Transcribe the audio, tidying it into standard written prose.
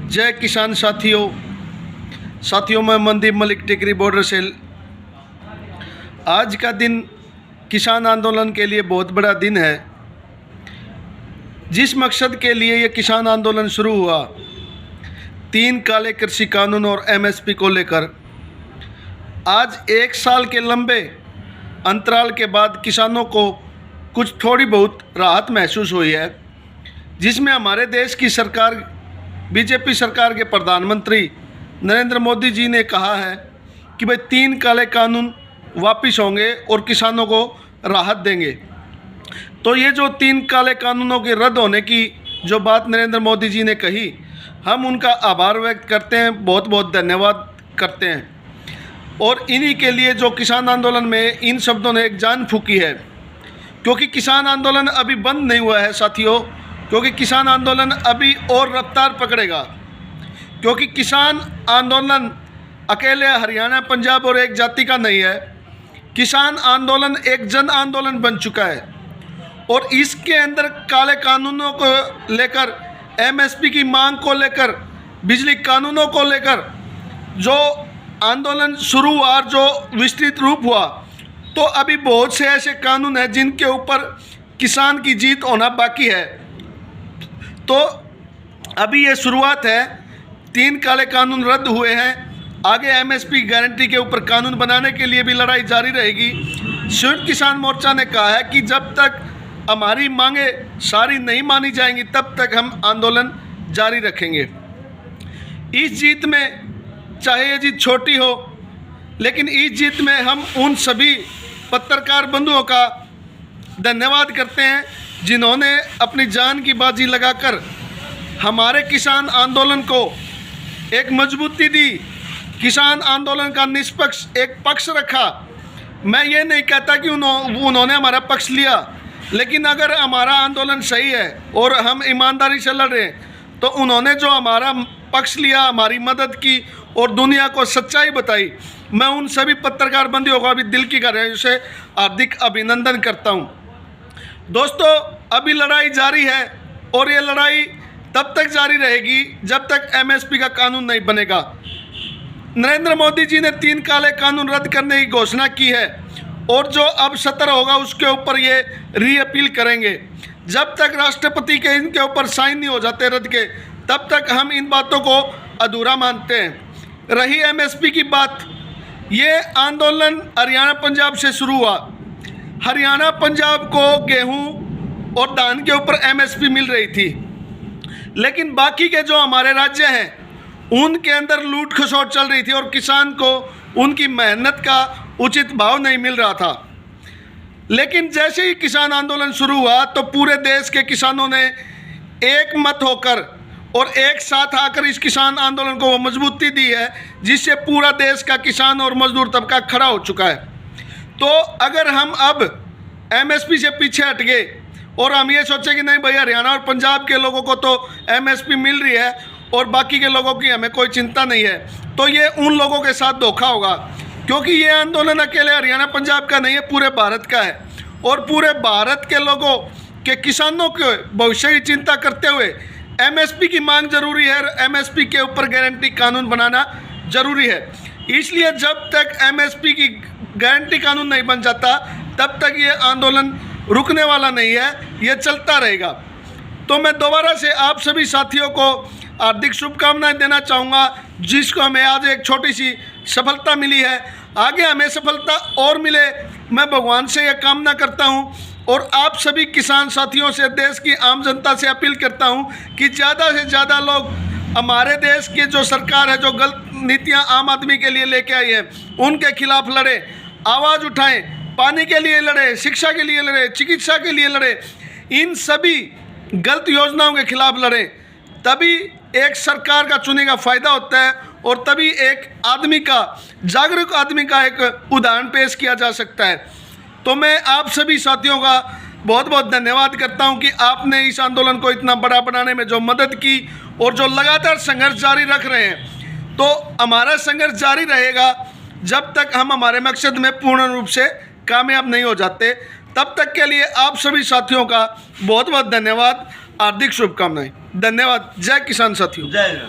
जय किसान साथियों, मैं मनदीप मलिक टिकरी बॉर्डर से। आज का दिन किसान आंदोलन के लिए बहुत बड़ा दिन है। जिस मकसद के लिए ये किसान आंदोलन शुरू हुआ, 3 काले कृषि कानून और एमएसपी को लेकर, आज 1 साल के लंबे अंतराल के बाद किसानों को कुछ थोड़ी बहुत राहत महसूस हुई है, जिसमें हमारे देश की सरकार, बीजेपी सरकार के प्रधानमंत्री नरेंद्र मोदी जी ने कहा है कि भाई 3 काले कानून वापस होंगे और किसानों को राहत देंगे। तो ये जो 3 काले कानूनों के रद्द होने की जो बात नरेंद्र मोदी जी ने कही, हम उनका आभार व्यक्त करते हैं, बहुत बहुत धन्यवाद करते हैं। और इन्हीं के लिए जो किसान आंदोलन में इन शब्दों ने एक जान फूंकी है, क्योंकि किसान आंदोलन अभी बंद नहीं हुआ है साथियों, क्योंकि किसान आंदोलन अभी और रफ्तार पकड़ेगा। क्योंकि किसान आंदोलन अकेले हरियाणा, पंजाब और एक जाति का नहीं है। किसान आंदोलन एक जन आंदोलन बन चुका है और इसके अंदर काले कानूनों को लेकर, एमएसपी की मांग को लेकर, बिजली कानूनों को लेकर जो आंदोलन शुरू हुआ और जो विस्तृत रूप हुआ, तो अभी बहुत से ऐसे कानून हैं जिनके ऊपर किसान की जीत होना बाकी है। तो अभी ये शुरुआत है। 3 काले कानून रद्द हुए हैं। आगे एमएसपी गारंटी के ऊपर कानून बनाने के लिए भी लड़ाई जारी रहेगी। संयुक्त किसान मोर्चा ने कहा है कि जब तक हमारी मांगे सारी नहीं मानी जाएंगी, तब तक हम आंदोलन जारी रखेंगे। इस जीत में चाहे ये जीत छोटी हो, लेकिन इस जीत में हम उन सभी पत्रकार बंधुओं का धन्यवाद करते हैं जिन्होंने अपनी जान की बाजी लगाकर हमारे किसान आंदोलन को एक मजबूती दी, किसान आंदोलन का निष्पक्ष एक पक्ष रखा। मैं ये नहीं कहता कि उन्होंने हमारा पक्ष लिया, लेकिन अगर हमारा आंदोलन सही है और हम ईमानदारी से लड़ रहे हैं, तो उन्होंने जो हमारा पक्ष लिया, हमारी मदद की और दुनिया को सच्चाई बताई, मैं उन सभी पत्रकार बंधुओं का भी दिल की गहराइयों से हार्दिक अभिनंदन करता हूं। दोस्तों, अभी लड़ाई जारी है और ये लड़ाई तब तक जारी रहेगी जब तक एमएसपी का कानून नहीं बनेगा। नरेंद्र मोदी जी ने 3 काले कानून रद्द करने की घोषणा की है और जो अब सत्र होगा उसके ऊपर ये रीअपील करेंगे। जब तक राष्ट्रपति के इनके ऊपर साइन नहीं हो जाते रद्द के, तब तक हम इन बातों को अधूरा मानते हैं। रही एमएसपी की बात, ये आंदोलन हरियाणा पंजाब से शुरू हुआ। हरियाणा पंजाब को गेहूं और धान के ऊपर एमएसपी मिल रही थी, लेकिन बाकी के जो हमारे राज्य हैं उनके अंदर लूट खसोट चल रही थी और किसान को उनकी मेहनत का उचित भाव नहीं मिल रहा था। लेकिन जैसे ही किसान आंदोलन शुरू हुआ, तो पूरे देश के किसानों ने एक मत होकर और एक साथ आकर इस किसान आंदोलन को मजबूती दी है, जिससे पूरा देश का किसान और मजदूर तबका खड़ा हो चुका है। तो अगर हम अब एमएसपी से पीछे हट गए और हम ये सोचे कि नहीं भाई, हरियाणा और पंजाब के लोगों को तो एमएसपी मिल रही है और बाकी के लोगों की हमें कोई चिंता नहीं है, तो ये उन लोगों के साथ धोखा होगा। क्योंकि ये आंदोलन अकेले हरियाणा पंजाब का नहीं है, पूरे भारत का है। और पूरे भारत के लोगों के किसानों के भविष्य की चिंता करते हुए एमएसपी की मांग जरूरी है, एमएसपी के ऊपर गारंटी कानून बनाना जरूरी है। इसलिए जब तक एमएसपी की गारंटी कानून नहीं बन जाता, तब तक ये आंदोलन रुकने वाला नहीं है, ये चलता रहेगा। तो मैं दोबारा से आप सभी साथियों को हार्दिक शुभकामनाएं देना चाहूँगा, जिसको हमें आज एक छोटी सी सफलता मिली है। आगे हमें सफलता और मिले, मैं भगवान से यह कामना करता हूँ। और आप सभी किसान साथियों से, देश की आम जनता से अपील करता हूँ कि ज़्यादा से ज़्यादा लोग हमारे देश की जो सरकार है, जो गलत नीतियाँ आम आदमी के लिए लेके आई है, उनके खिलाफ लड़े, आवाज़ उठाएं, पानी के लिए लड़े, शिक्षा के लिए लड़े, चिकित्सा के लिए लड़े, इन सभी गलत योजनाओं के खिलाफ लड़े। तभी एक सरकार का चुने का फ़ायदा होता है और तभी एक आदमी का, जागरूक आदमी का एक उदाहरण पेश किया जा सकता है। तो मैं आप सभी साथियों का बहुत बहुत धन्यवाद करता हूं कि आपने इस आंदोलन को इतना बड़ा बनाने में जो मदद की और जो लगातार संघर्ष जारी रख रहे हैं। तो हमारा संघर्ष जारी रहेगा जब तक हम हमारे मकसद में पूर्ण रूप से कामयाब नहीं हो जाते। तब तक के लिए आप सभी साथियों का बहुत बहुत धन्यवाद, हार्दिक शुभकामनाएं। धन्यवाद। जय किसान साथियों। जय